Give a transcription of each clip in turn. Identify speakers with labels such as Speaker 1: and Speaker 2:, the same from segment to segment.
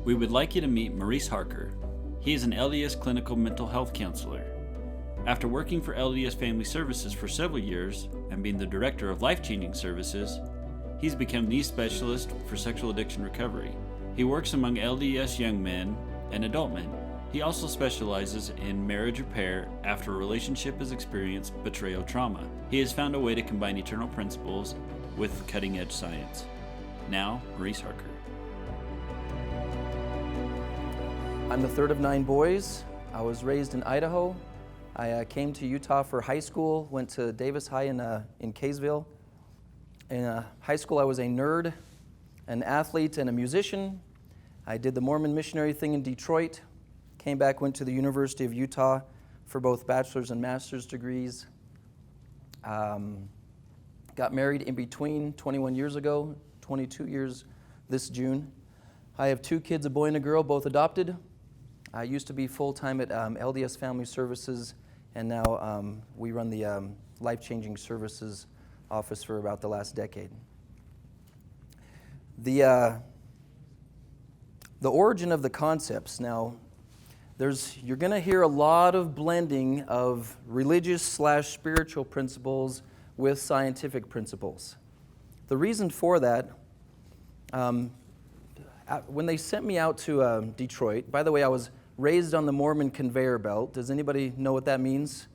Speaker 1: We would like you to meet Maurice Harker. He is an LDS clinical mental health counselor. After working for LDS Family Services for several years and being the director of life-changing services, he's become the specialist for sexual addiction recovery. He works among LDS young men and adult men. He also specializes in marriage repair after a relationship has experienced betrayal trauma. He has found a way to combine eternal principles with cutting-edge science. Now, Maurice Harker.
Speaker 2: I'm the third of 9 boys. I was raised in Idaho. I came to Utah for high school, went to Davis High in Kaysville. In high school, I was a nerd, an athlete, and a musician. I did the Mormon missionary thing in Detroit. Came back, went to the University of Utah for both bachelor's and master's degrees. Got married in between 21 years ago, 22 years this June. I have 2 kids, a boy and a girl, both adopted. I used to be full-time at LDS Family Services, and now we run the life-changing services office for about the last decade. The origin of the concepts. Now, you're going to hear a lot of blending of religious/spiritual principles with scientific principles. The reason for that, when they sent me out to Detroit, by the way, I was raised on the Mormon conveyor belt. Does anybody know what that means?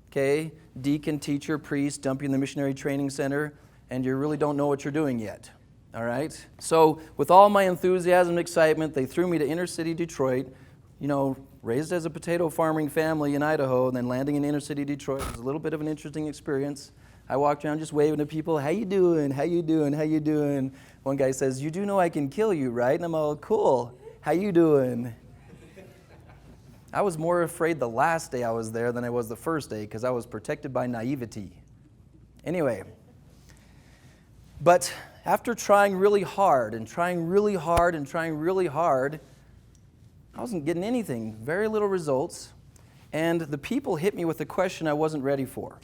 Speaker 2: Okay, deacon, teacher, priest, dump you in the missionary training center, and you really don't know what you're doing yet. All right? So with all my enthusiasm and excitement, they threw me to inner city Detroit, raised as a potato farming family in Idaho, and then landing in inner city Detroit. It was a little bit of an interesting experience. I walked around just waving to people, how you doing, how you doing, how you doing? One guy says, you do know I can kill you, right? And I'm all, cool, how you doing? I was more afraid the last day I was there than I was the first day because I was protected by naivety. Anyway, but after trying really hard and trying really hard and trying really hard, I wasn't getting anything, very little results, and the people hit me with a question I wasn't ready for.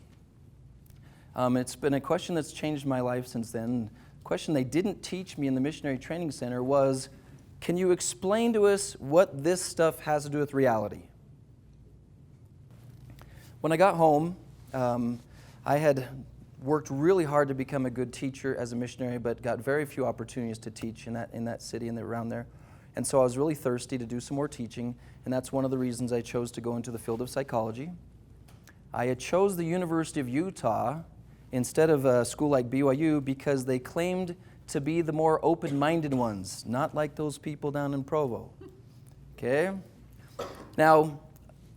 Speaker 2: It's been a question that's changed my life since then. The question they didn't teach me in the missionary training center was, can you explain to us what this stuff has to do with reality? When I got home, I had worked really hard to become a good teacher as a missionary, but got very few opportunities to teach in that city and around there. And so I was really thirsty to do some more teaching, and that's one of the reasons I chose to go into the field of psychology. I had chose the University of Utah instead of a school like BYU because they claimed to be the more open-minded ones, not like those people down in Provo. Okay? Now,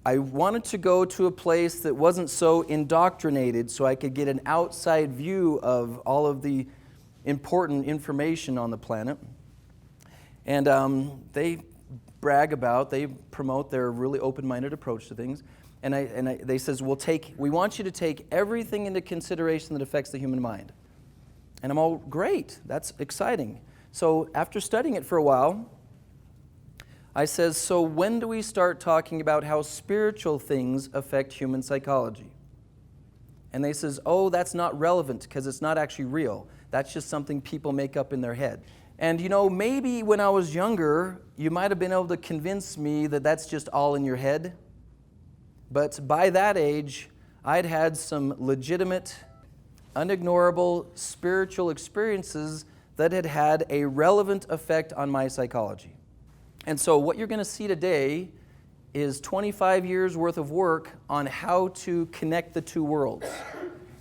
Speaker 2: I wanted to go to a place that wasn't so indoctrinated so I could get an outside view of all of the important information on the planet. And they promote their really open-minded approach to things. And they says, we want you to take everything into consideration that affects the human mind. And I'm all, great, that's exciting. So after studying it for a while, I says, so when do we start talking about how spiritual things affect human psychology? And they says, oh, that's not relevant because it's not actually real. That's just something people make up in their head. And maybe when I was younger, you might have been able to convince me that that's just all in your head. But by that age, I'd had some legitimate, unignorable spiritual experiences that had had a relevant effect on my psychology. And so what you're going to see today is 25 years worth of work on how to connect the two worlds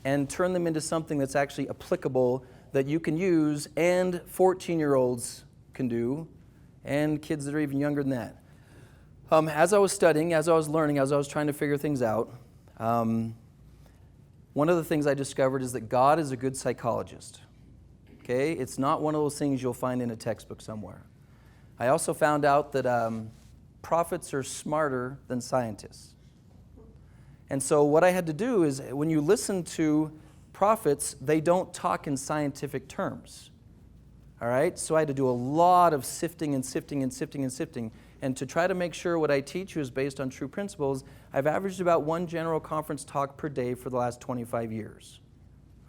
Speaker 2: and turn them into something that's actually applicable that you can use and 14-year-olds can do and kids that are even younger than that. As I was studying, as I was learning, as I was trying to figure things out, one of the things I discovered is that God is a good psychologist. Okay? It's not one of those things you'll find in a textbook somewhere. I also found out that prophets are smarter than scientists. And so what I had to do is when you listen to prophets, they don't talk in scientific terms. All right? So I had to do a lot of sifting and sifting and sifting and sifting. And to try to make sure what I teach you is based on true principles, I've averaged about 1 general conference talk per day for the last 25 years.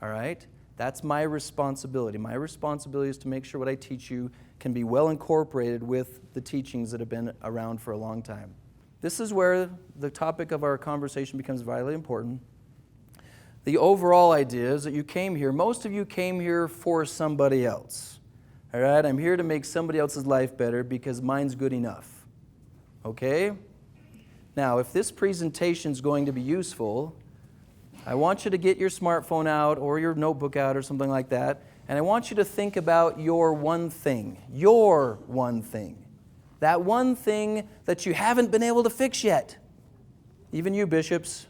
Speaker 2: All right? That's my responsibility. My responsibility is to make sure what I teach you can be well incorporated with the teachings that have been around for a long time. This is where the topic of our conversation becomes vitally important. The overall idea is that you came here, most of you came here for somebody else. All right, I'm here to make somebody else's life better because mine's good enough. Okay? Now, if this presentation is going to be useful, I want you to get your smartphone out or your notebook out or something like that, and I want you to think about your one thing. Your one thing. That one thing that you haven't been able to fix yet. Even you bishops,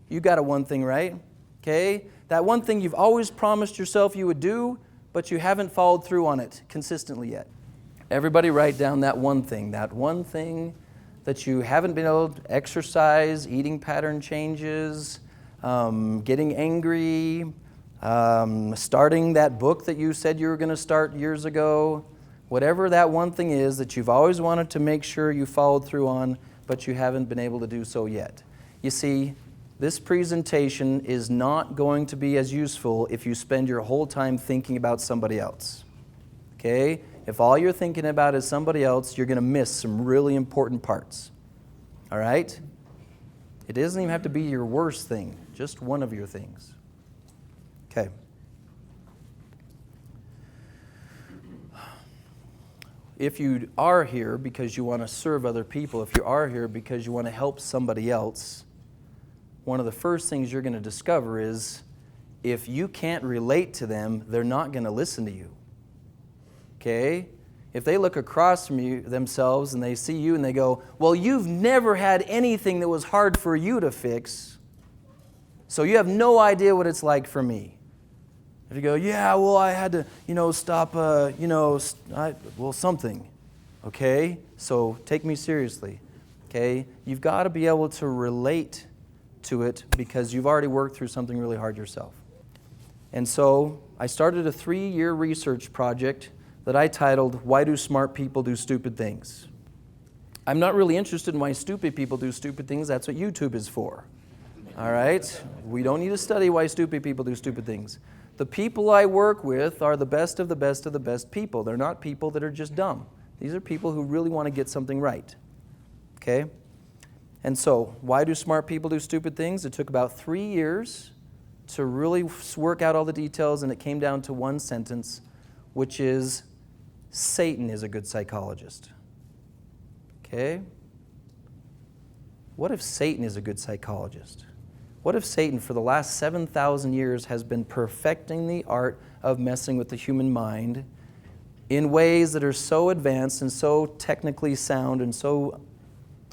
Speaker 2: you got a one thing, right? Okay? That one thing you've always promised yourself you would do, but you haven't followed through on it consistently yet. Everybody write down that one thing that you haven't been able to exercise, eating pattern changes, getting angry, starting that book that you said you were going to start years ago. Whatever that one thing is that you've always wanted to make sure you followed through on, but you haven't been able to do so yet. You see, this presentation is not going to be as useful if you spend your whole time thinking about somebody else. Okay? If all you're thinking about is somebody else, you're going to miss some really important parts. All right? It doesn't even have to be your worst thing, just one of your things. Okay. If you are here because you want to serve other people, if you are here because you want to help somebody else, one of the first things you're going to discover is if you can't relate to them, they're not going to listen to you. Okay? If they look across from you themselves and they see you and they go, well, you've never had anything that was hard for you to fix, so you have no idea what it's like for me. If you go, yeah, well, I had to, stop, something. Okay? So take me seriously. Okay? You've got to be able to relate to it because you've already worked through something really hard yourself. And so I started a 3-year research project that I titled, Why Do Smart People Do Stupid Things? I'm not really interested in why stupid people do stupid things. That's what YouTube is for. All right? We don't need to study why stupid people do stupid things. The people I work with are the best of the best of the best people. They're not people that are just dumb. These are people who really want to get something right. Okay? And so, why do smart people do stupid things? It took about 3 years to really work out all the details, and it came down to one sentence, which is, Satan is a good psychologist. Okay? What if Satan is a good psychologist? What if Satan, for the last 7,000 years, has been perfecting the art of messing with the human mind in ways that are so advanced and so technically sound and so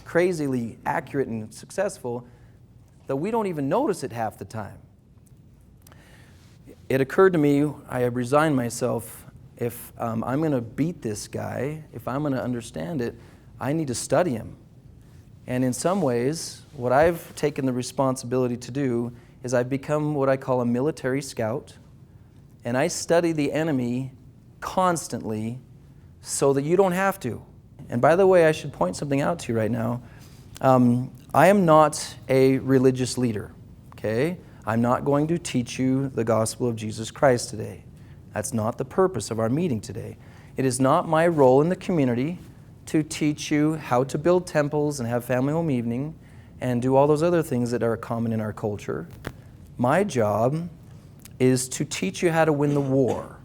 Speaker 2: crazily accurate and successful that we don't even notice it half the time? It occurred to me, I resigned myself, if I'm going to beat this guy, if I'm going to understand it, I need to study him. And in some ways, what I've taken the responsibility to do is I've become what I call a military scout, and I study the enemy constantly so that you don't have to. And by the way, I should point something out to you right now. I am not a religious leader, okay? I'm not going to teach you the gospel of Jesus Christ today. That's not the purpose of our meeting today. It is not my role in the community to teach you how to build temples and have family home evening and do all those other things that are common in our culture. My job is to teach you how to win the war.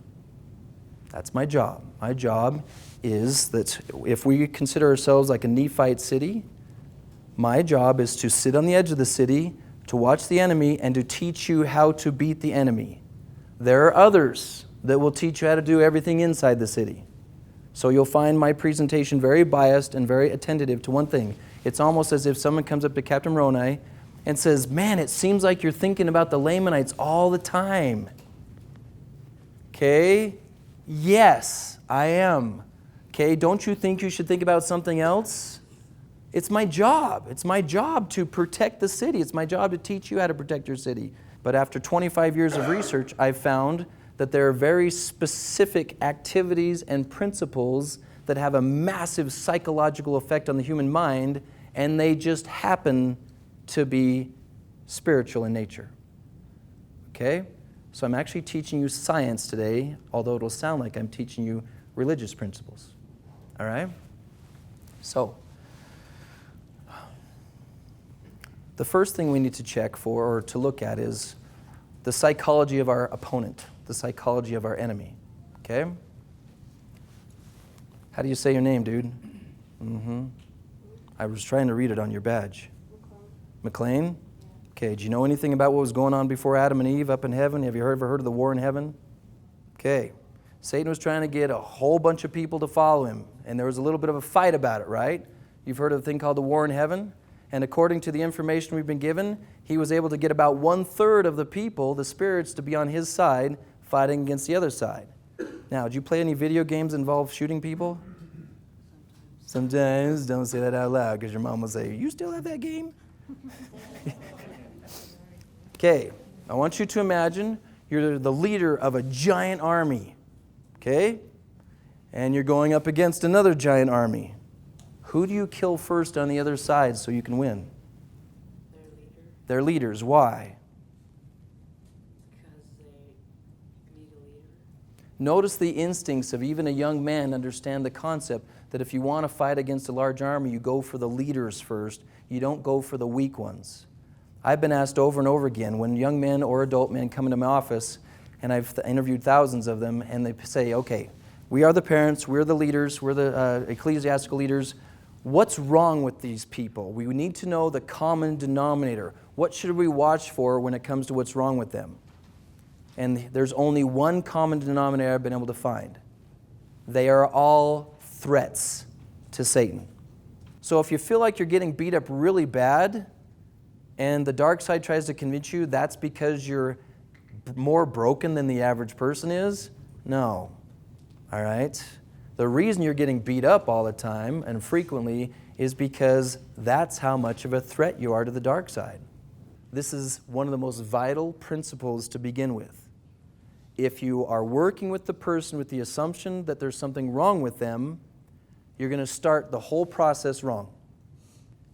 Speaker 2: That's my job. My job is that if we consider ourselves like a Nephite city, my job is to sit on the edge of the city, to watch the enemy, and to teach you how to beat the enemy. There are others that will teach you how to do everything inside the city. So you'll find my presentation very biased and very attentive to one thing. It's almost as if someone comes up to Captain Ronai and says, man, it seems like you're thinking about the Lamanites all the time. Okay? Yes, I am. Okay, don't you think you should think about something else? It's my job. It's my job to protect the city. It's my job to teach you how to protect your city. But after 25 years of research, I've found that there are very specific activities and principles that have a massive psychological effect on the human mind, and they just happen to be spiritual in nature. Okay? So I'm actually teaching you science today, although it'll sound like I'm teaching you religious principles. All right? So, the first thing we need to check for or to look at is the psychology of our opponent, the psychology of our enemy. Okay? How do you say your name, dude? I was trying to read it on your badge. McLean? Okay, do you know anything about what was going on before Adam and Eve up in heaven? Have you ever heard of the war in heaven? Okay. Satan was trying to get a whole bunch of people to follow him, and there was a little bit of a fight about it, right? You've heard of a thing called the war in heaven? And according to the information we've been given, he was able to get about 1/3 of the people, the spirits, to be on his side, fighting against the other side. Now, did you play any video games that involve shooting people? Sometimes. Don't say that out loud, because your mom will say, you still have that game? Okay, I want you to imagine you're the leader of a giant army, okay? And you're going up against another giant army. Who do you kill first on the other side so you can win?
Speaker 3: Their leader.
Speaker 2: Their leaders. Why?
Speaker 3: Because they need a leader.
Speaker 2: Notice the instincts of even a young man understand the concept that if you want to fight against a large army, you go for the leaders first. You don't go for the weak ones. I've been asked over and over again when young men or adult men come into my office, and I've interviewed thousands of them, and they say, okay, we are the parents, we're the leaders, we're the ecclesiastical leaders. What's wrong with these people? We need to know the common denominator. What should we watch for when it comes to what's wrong with them? And there's only one common denominator I've been able to find. They are all threats to Satan. So if you feel like you're getting beat up really bad, and the dark side tries to convince you that's because you're more broken than the average person is, no. All right? The reason you're getting beat up all the time and frequently is because that's how much of a threat you are to the dark side. This is one of the most vital principles to begin with. If you are working with the person with the assumption that there's something wrong with them, you're going to start the whole process wrong.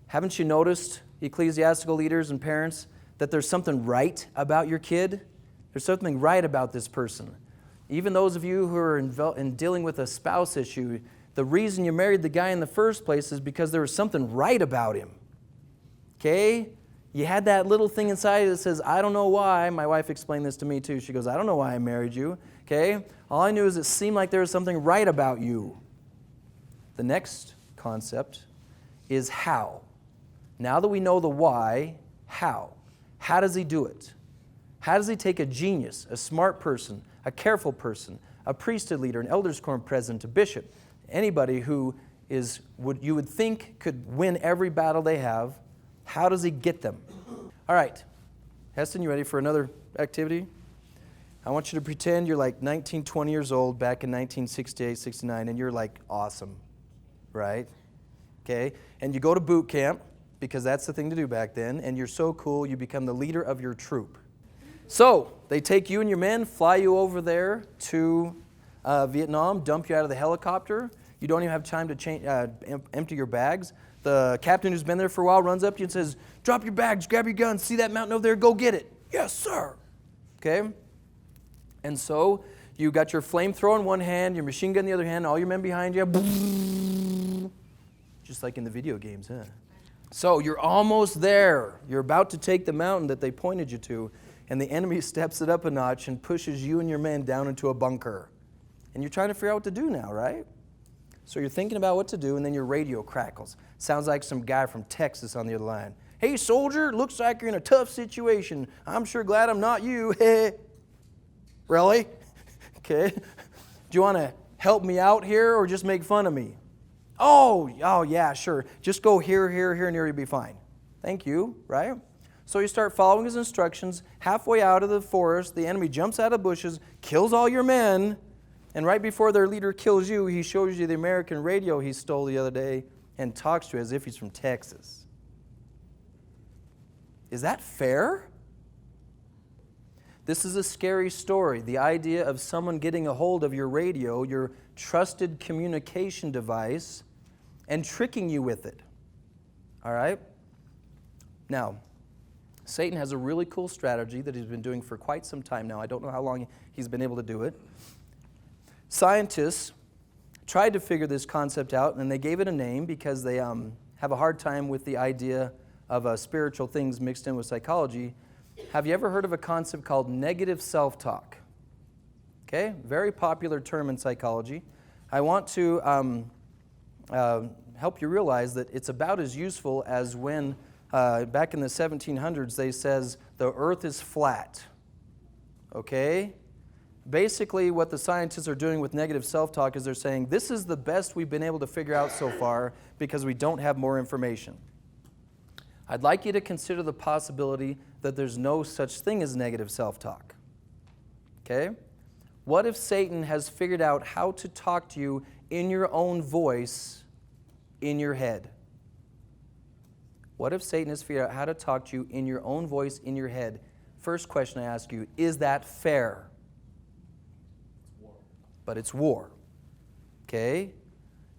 Speaker 2: Haven't you noticed, ecclesiastical leaders and parents, that there's something right about your kid? There's something right about this person. Even those of you who are in dealing with a spouse issue, the reason you married the guy in the first place is because there was something right about him. Okay? You had that little thing inside you that says, I don't know why. My wife explained this to me too. She goes, I don't know why I married you. Okay? All I knew is it seemed like there was something right about you. The next concept is how. Now that we know the why, how? How does he do it? How does he take a genius, a smart person, a careful person, a priesthood leader, an elders' quorum president, a bishop, anybody who is you would think could win every battle they have? How does he get them? All right, Heston, you ready for another activity? I want you to pretend you're like 19, 20 years old back in 1968, 69, and you're like awesome, right? Okay, and you go to boot camp, because that's the thing to do back then, and you're so cool, you become the leader of your troop. So, they take you and your men, fly you over there to Vietnam, dump you out of the helicopter. You don't even have time to empty your bags. The captain who's been there for a while runs up to you and says, drop your bags, grab your guns, see that mountain over there, go get it. Yes, sir. Okay? And so, you got your flamethrower in one hand, your machine gun in the other hand, all your men behind you. Just like in the video games, huh? So you're almost there. You're about to take the mountain that they pointed you to, and the enemy steps it up a notch and pushes you and your men down into a bunker. And you're trying to figure out what to do now, right? So you're thinking about what to do, and then your radio crackles. Sounds like some guy from Texas on the other line. Hey, soldier, looks like you're in a tough situation. I'm sure glad I'm not you. Really? Okay. Do you want to help me out here or just make fun of me? Oh, yeah, sure. Just go here, and here, you'll be fine. Thank you, right? So you start following his instructions. Halfway out of the forest, the enemy jumps out of bushes, kills all your men, and right before their leader kills you, he shows you the American radio he stole the other day and talks to you as if he's from Texas. Is that fair? This is a scary story. The idea of someone getting a hold of your radio, your trusted communication device, and tricking you with it. All right? Now, Satan has a really cool strategy that he's been doing for quite some time now. I don't know how long he's been able to do it. Scientists tried to figure this concept out, and they gave it a name because they have a hard time with the idea of spiritual things mixed in with psychology. Have you ever heard of a concept called negative self-talk? Okay, very popular term in psychology. I want to help you realize that it's about as useful as when back in the 1700s they says the earth is flat. Okay? Basically what the scientists are doing with negative self-talk is they're saying this is the best we've been able to figure out so far because we don't have more information. I'd like you to consider the possibility that there's no such thing as negative self-talk. Okay? What if Satan has figured out how to talk to you in your own voice in your head? What if Satan has figured out how to talk to you in your own voice in your head? First question I ask you, is that fair?
Speaker 4: It's war.
Speaker 2: But it's war. Okay?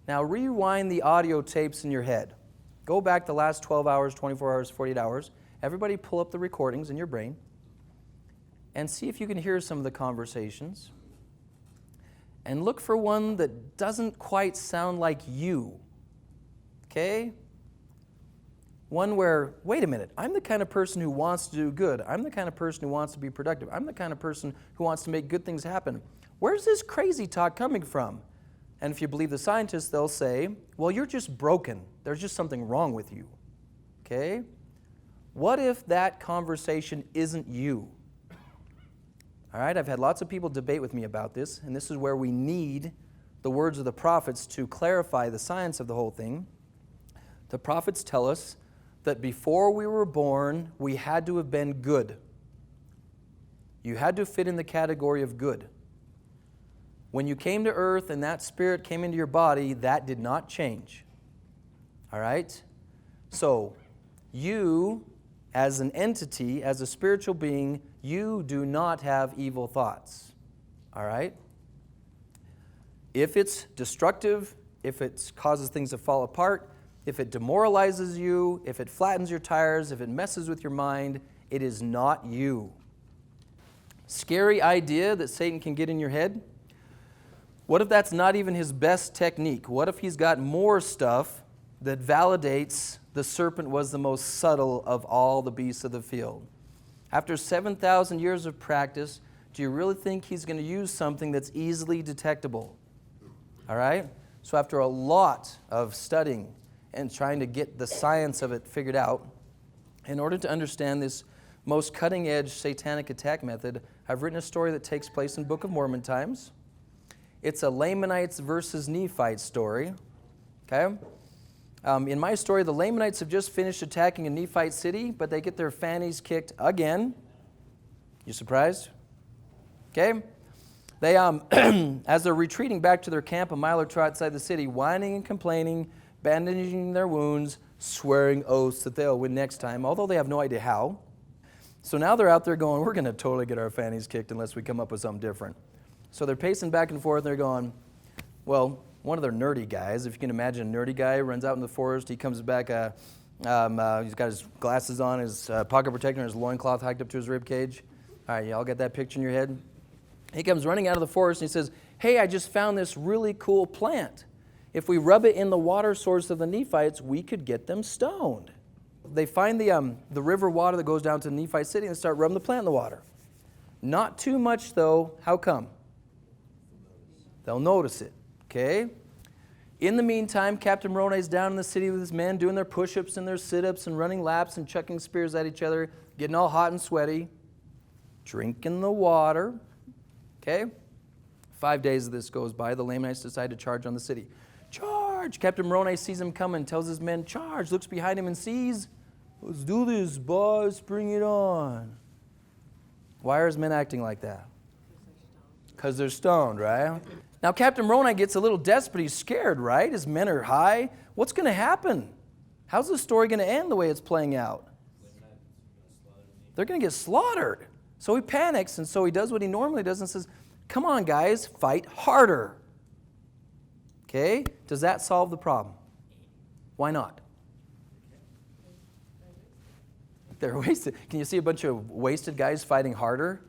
Speaker 2: Now rewind the audio tapes in your head. Go back the last 12 hours, 24 hours, 48 hours. Everybody pull up the recordings in your brain and see if you can hear some of the conversations. And look for one that doesn't quite sound like you. Okay? One where, wait a minute, I'm the kind of person who wants to do good. I'm the kind of person who wants to be productive. I'm the kind of person who wants to make good things happen. Where's this crazy talk coming from? And if you believe the scientists, they'll say, well, you're just broken. There's just something wrong with you. Okay? What if that conversation isn't you? All right, I've had lots of people debate with me about this, and this is where we need the words of the prophets to clarify the science of the whole thing. The prophets tell us that before we were born, we had to have been good. You had to fit in the category of good. When you came to earth and that spirit came into your body, that did not change. All right? So, you, as an entity, as a spiritual being, you do not have evil thoughts. All right? If it's destructive, if it causes things to fall apart, if it demoralizes you, if it flattens your tires, if it messes with your mind, it is not you. Scary idea that Satan can get in your head? What if that's not even his best technique? What if he's got more stuff that validates the serpent was the most subtle of all the beasts of the field? After 7,000 years of practice, do you really think he's going to use something that's easily detectable? All right? So after a lot of studying and trying to get the science of it figured out, in order to understand this most cutting-edge satanic attack method, I've written a story that takes place in Book of Mormon times. It's a Lamanites versus Nephites story. Okay? In my story, the Lamanites have just finished attacking a Nephite city, but they get their fannies kicked again. You surprised? Okay? They, as they're retreating back to their camp a mile or two outside the city, whining and complaining, bandaging their wounds, swearing oaths that they'll win next time, although they have no idea how. So now they're out there going, we're going to totally get our fannies kicked unless we come up with something different. So they're pacing back and forth, and they're going, well, one of their nerdy guys, if you can imagine a nerdy guy, runs out in the forest, he comes back, he's got his glasses on, his pocket protector, and his loincloth hiked up to his rib cage. All right, y'all get that picture in your head? He comes running out of the forest, and he says, hey, I just found this really cool plant. If we rub it in the water source of the Nephites, we could get them stoned. They find the river water that goes down to the Nephite city and start rubbing the plant in the water. Not too much, though. How come? They'll notice it, okay? In the meantime, Captain Moroni's down in the city with his men doing their push-ups and their sit-ups and running laps and chucking spears at each other, getting all hot and sweaty, drinking the water, okay? 5 days of this goes by. The Lamanites decide to charge on the city. Charge! Captain Moroni sees him coming, tells his men, charge, looks behind him and sees, let's do this, boys, bring it on. Why are his men acting like that? Because they're stoned, right? Now, Captain Moroni gets a little desperate. He's scared, right? His men are high. What's going to happen? How's the story going to end the way it's playing out? They're going to get slaughtered. So he panics, and so he does what he normally does and says, come on, guys, fight harder. Okay? Does that solve the problem? Why not? They're wasted. Can you see a bunch of wasted guys fighting harder?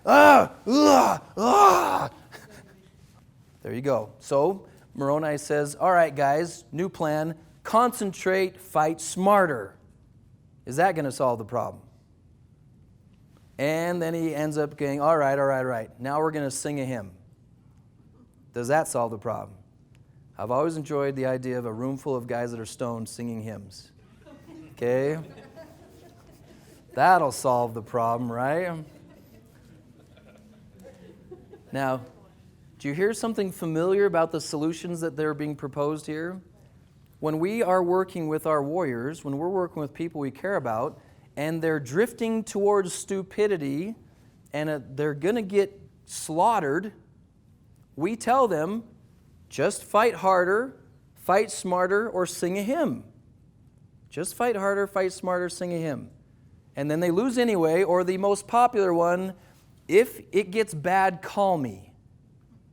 Speaker 2: Ah! Ah! Ah! There you go. So Moroni says, all right, guys, new plan. Concentrate, fight smarter. Is that going to solve the problem? And then he ends up going, all right. Now we're going to sing a hymn. Does that solve the problem? I've always enjoyed the idea of a room full of guys that are stoned singing hymns. Okay? That'll solve the problem, right? Now, do you hear something familiar about the solutions that they're being proposed here? When we are working with our warriors, when we're working with people we care about, and they're drifting towards stupidity, and they're going to get slaughtered, we tell them, just fight harder, fight smarter, or sing a hymn. Just fight harder, fight smarter, sing a hymn. And then they lose anyway, or the most popular one, if it gets bad, call me.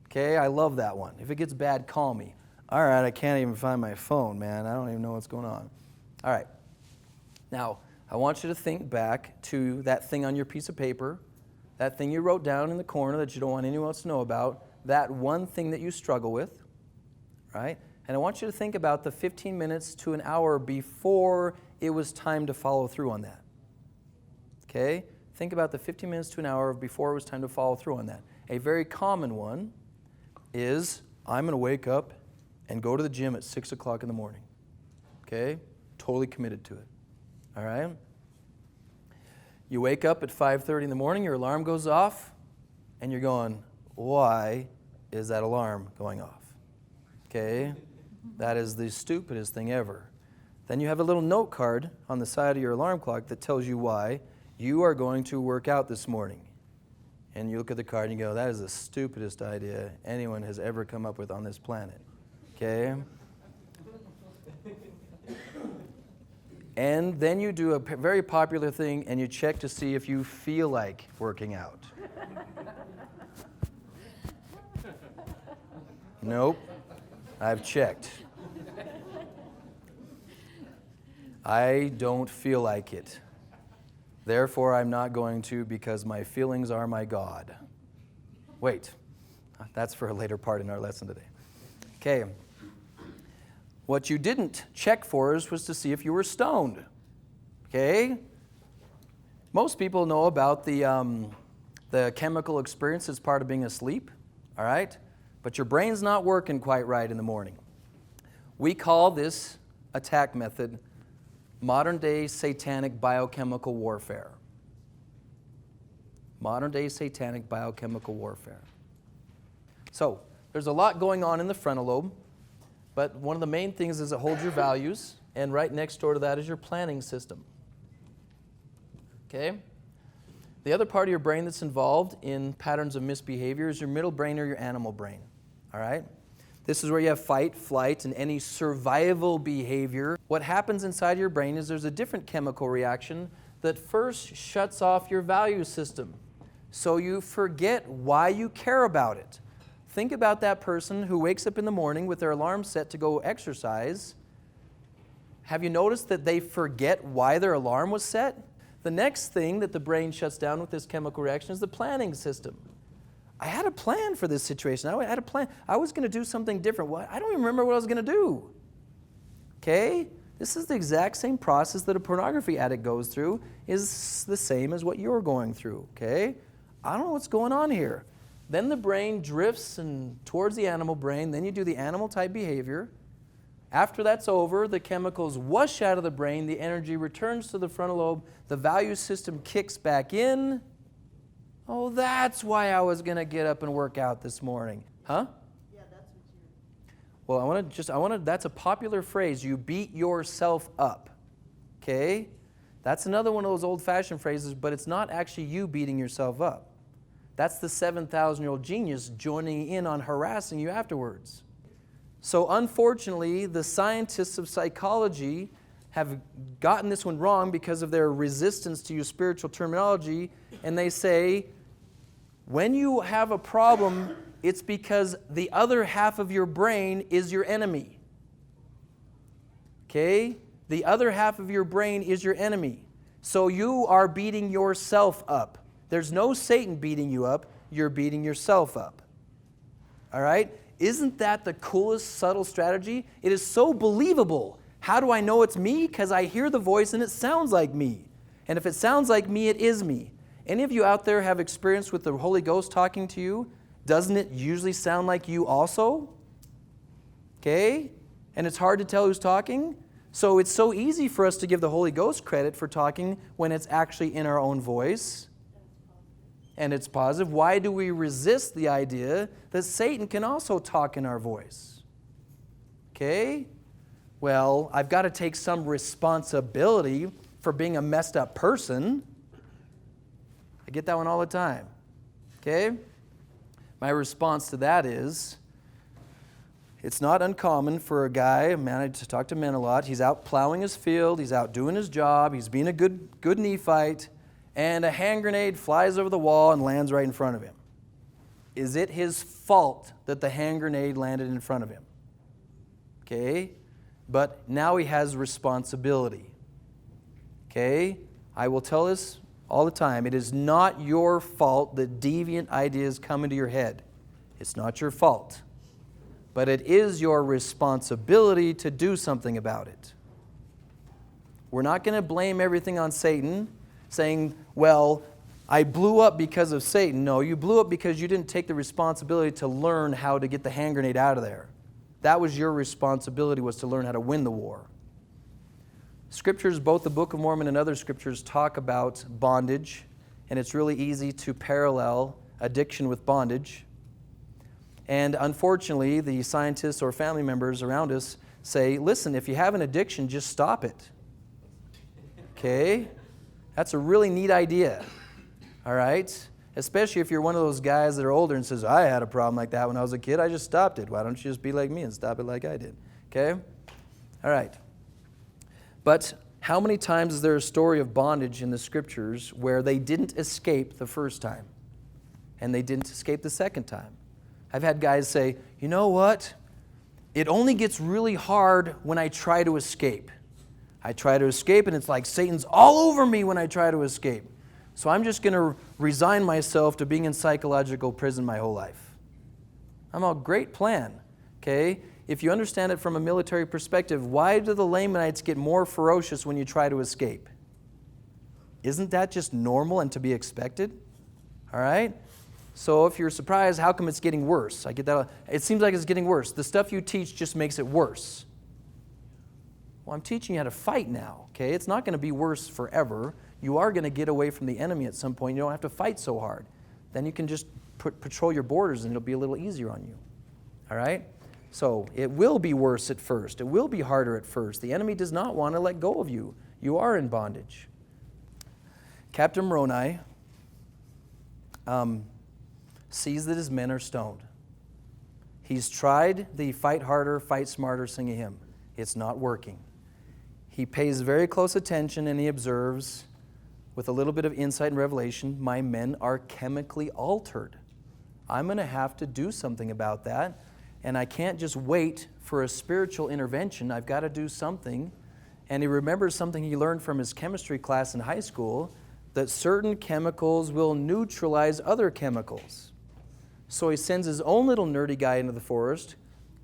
Speaker 2: Okay, I love that one. If it gets bad, call me. All right, I can't even find my phone, man. I don't even know what's going on. All right. Now, I want you to think back to that thing on your piece of paper, that thing you wrote down in the corner that you don't want anyone else to know about, that one thing that you struggle with, right? And I want you to think about the 15 minutes to an hour before it was time to follow through on that. Okay? Think about the 15 minutes to an hour before it was time to follow through on that. A very common one is, I'm going to wake up and go to the gym at 6 o'clock in the morning. Okay? Totally committed to it. All right? You wake up at 5:30 in the morning, your alarm goes off, and you're going, why is that alarm going off? Okay? That is the stupidest thing ever. Then you have a little note card on the side of your alarm clock that tells you why you are going to work out this morning. And you look at the card and you go, that is the stupidest idea anyone has ever come up with on this planet. Okay? And then you do a very popular thing and you check to see if you feel like working out. Nope. I've checked. I don't feel like it. Therefore, I'm not going to because my feelings are my God. Wait. That's for a later part in our lesson today. Okay. What you didn't check for was to see if you were stoned. Okay? Most people know about the chemical experience as part of being asleep. All right? But your brain's not working quite right in the morning. We call this attack method modern-day satanic biochemical warfare. Modern-day satanic biochemical warfare. So, there's a lot going on in the frontal lobe, but one of the main things is it holds your values, and right next door to that is your planning system. Okay? The other part of your brain that's involved in patterns of misbehavior is your middle brain or your animal brain. All right? This is where you have fight, flight, and any survival behavior. What happens inside your brain is there's a different chemical reaction that first shuts off your value system. So you forget why you care about it. Think about that person who wakes up in the morning with their alarm set to go exercise. Have you noticed that they forget why their alarm was set? The next thing that the brain shuts down with this chemical reaction is the planning system. I had a plan for this situation. I had a plan. I was going to do something different. Well, I don't even remember what I was going to do. Okay? This is the exact same process that a pornography addict goes through, is the same as what you're going through. Okay? I don't know what's going on here. Then the brain drifts towards the animal brain. Then you do the animal type behavior. After that's over, the chemicals whoosh out of the brain. The energy returns to the frontal lobe. The value system kicks back in. Oh, that's why I was going to get up and work out this morning. Huh?
Speaker 3: Yeah, that's what you're...
Speaker 2: Well, that's a popular phrase. You beat yourself up. Okay? That's another one of those old-fashioned phrases, but it's not actually you beating yourself up. That's the 7,000-year-old genius joining in on harassing you afterwards. So unfortunately, the scientists of psychology have gotten this one wrong because of their resistance to use spiritual terminology, and they say, when you have a problem, it's because the other half of your brain is your enemy. Okay? The other half of your brain is your enemy. So you are beating yourself up. There's no Satan beating you up. You're beating yourself up. All right? Isn't that the coolest subtle strategy? It is so believable. How do I know it's me? Because I hear the voice and it sounds like me. And if it sounds like me, it is me. Any of you out there have experience with the Holy Ghost talking to you? Doesn't it usually sound like you also? Okay? And it's hard to tell who's talking? So it's so easy for us to give the Holy Ghost credit for talking when it's actually in our own voice. And it's positive. Why do we resist the idea that Satan can also talk in our voice? Okay? Well, I've got to take some responsibility for being a messed up person. I get that one all the time. Okay? My response to that is, it's not uncommon for a guy, man, I talk to men a lot, he's out plowing his field, he's out doing his job, he's being a good Nephite, and a hand grenade flies over the wall and lands right in front of him. Is it his fault that the hand grenade landed in front of him? Okay? But now he has responsibility. Okay? I will tell this all the time. It is not your fault that deviant ideas come into your head. It's not your fault. But it is your responsibility to do something about it. We're not going to blame everything on Satan, saying, well, I blew up because of Satan. No, you blew up because you didn't take the responsibility to learn how to get the hand grenade out of there. That was your responsibility, was to learn how to win the war. Scriptures, both the Book of Mormon and other scriptures, talk about bondage, and it's really easy to parallel addiction with bondage. And unfortunately, the scientists or family members around us say, listen, if you have an addiction, just stop it. Okay? That's a really neat idea. All right? Especially if you're one of those guys that are older and says, I had a problem like that when I was a kid, I just stopped it. Why don't you just be like me and stop it like I did? Okay? All right. But how many times is there a story of bondage in the scriptures where they didn't escape the first time and they didn't escape the second time? I've had guys say, you know what? It only gets really hard when I try to escape. I try to escape and it's like Satan's all over me when I try to escape. So I'm just going to resign myself to being in psychological prison my whole life. I'm a great plan, okay? If you understand it from a military perspective, why do the Lamanites get more ferocious when you try to escape? Isn't that just normal and to be expected? All right? So if you're surprised, how come it's getting worse? I get that. It seems like it's getting worse. The stuff you teach just makes it worse. Well, I'm teaching you how to fight now, okay? It's not going to be worse forever. You are going to get away from the enemy at some point. You don't have to fight so hard. Then you can just patrol your borders and it'll be a little easier on you. All right? So it will be worse at first. It will be harder at first. The enemy does not want to let go of you. You are in bondage. Captain Moroni sees that his men are stoned. He's tried the fight harder, fight smarter, sing a hymn. It's not working. He pays very close attention and he observes with a little bit of insight and revelation, my men are chemically altered. I'm going to have to do something about that. And I can't just wait for a spiritual intervention. I've got to do something. And he remembers something he learned from his chemistry class in high school, that certain chemicals will neutralize other chemicals. So he sends his own little nerdy guy into the forest,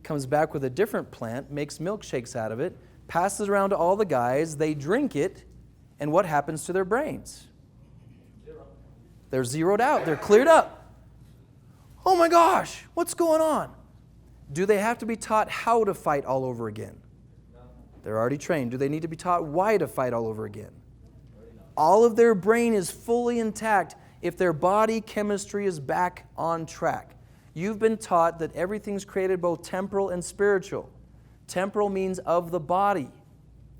Speaker 2: comes back with a different plant, makes milkshakes out of it, passes around to all the guys, they drink it, and what happens to their brains? They're zeroed out. They're cleared up. Oh my gosh, what's going on? Do they have to be taught how to fight all over again? They're already trained. Do they need to be taught why to fight all over again? All of their brain is fully intact if their body chemistry is back on track. You've been taught that everything's created both temporal and spiritual. Temporal means of the body.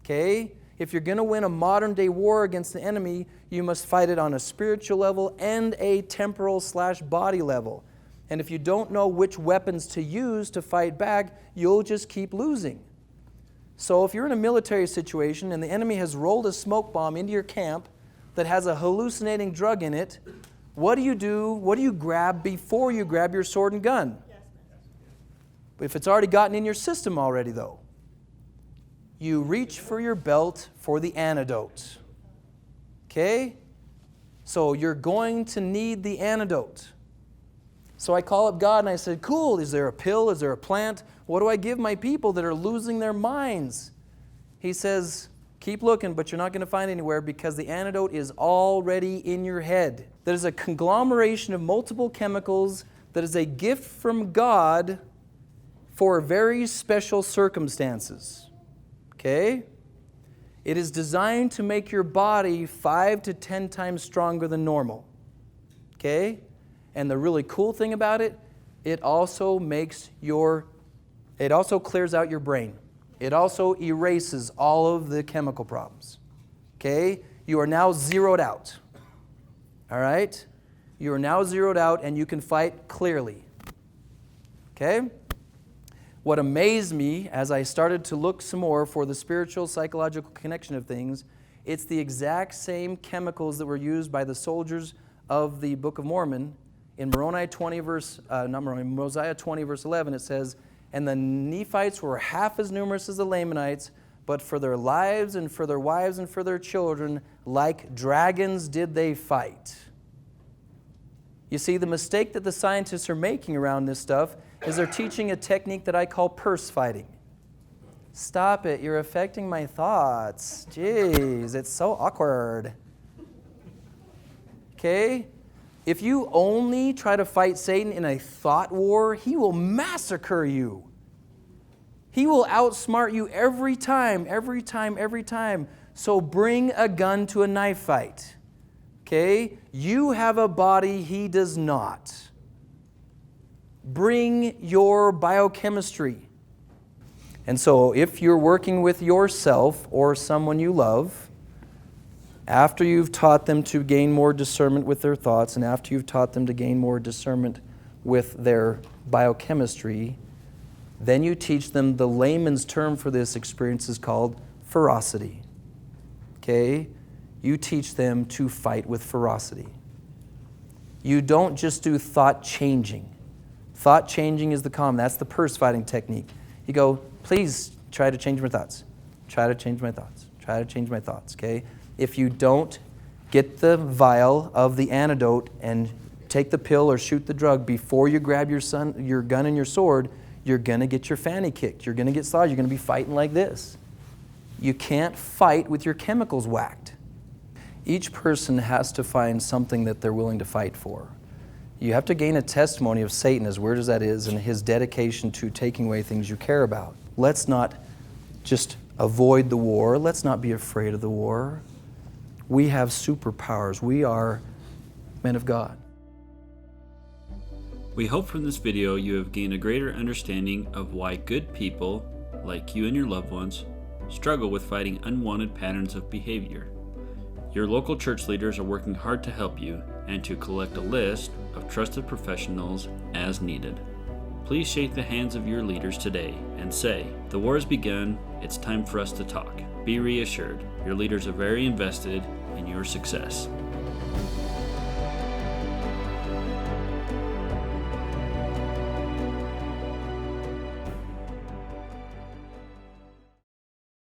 Speaker 2: Okay? If you're going to win a modern day war against the enemy, you must fight it on a spiritual level and a temporal/body level. And if you don't know which weapons to use to fight back, you'll just keep losing. So if you're in a military situation and the enemy has rolled a smoke bomb into your camp that has a hallucinating drug in it, what do you do? What do you grab before you grab your sword and gun? If it's already gotten in your system already, though, you reach for your belt for the antidote. Okay? So you're going to need the antidote. So I call up God and I said, cool, is there a pill? Is there a plant? What do I give my people that are losing their minds? He says, keep looking, but you're not going to find anywhere because the antidote is already in your head. There's a conglomeration of multiple chemicals that is a gift from God for very special circumstances. Okay? It is designed to make your body 5 to 10 times stronger than normal. Okay? And the really cool thing about it, it also clears out your brain. It also erases all of the chemical problems. Okay? You are now zeroed out. All right? You are now zeroed out and you can fight clearly. Okay? What amazed me as I started to look some more for the spiritual, psychological connection of things, it's the exact same chemicals that were used by the soldiers of the Book of Mormon. In Mosiah 20, verse 11, it says, and the Nephites were half as numerous as the Lamanites, but for their lives and for their wives and for their children, like dragons did they fight. You see, the mistake that the scientists are making around this stuff is they're teaching a technique that I call purse fighting. Stop it, you're affecting my thoughts. Jeez, it's so awkward. Okay? If you only try to fight Satan in a thought war, he will massacre you. He will outsmart you every time. So bring a gun to a knife fight. Okay? You have a body, he does not. Bring your biochemistry. And so if you're working with yourself or someone you love, after you've taught them to gain more discernment with their thoughts and after you've taught them to gain more discernment with their biochemistry, then you teach them the layman's term for this experience is called ferocity. Okay? You teach them to fight with ferocity. You don't just do thought changing. Thought changing is the common. That's the purse fighting technique. You go, please try to change my thoughts. Try to change my thoughts. Try to change my thoughts, okay? If you don't get the vial of the antidote and take the pill or shoot the drug before you grab your gun and your sword, you're going to get your fanny kicked. You're going to get slaughtered. You're going to be fighting like this. You can't fight with your chemicals whacked. Each person has to find something that they're willing to fight for. You have to gain a testimony of Satan, as weird as that is, and his dedication to taking away things you care about. Let's not just avoid the war. Let's not be afraid of the war. We have superpowers. We are men of God.
Speaker 1: We hope from this video you have gained a greater understanding of why good people, like you and your loved ones, struggle with fighting unwanted patterns of behavior. Your local church leaders are working hard to help you and to collect a list of trusted professionals as needed. Please shake the hands of your leaders today and say, "The war has begun, it's time for us to talk." Be reassured, your leaders are very invested in your success.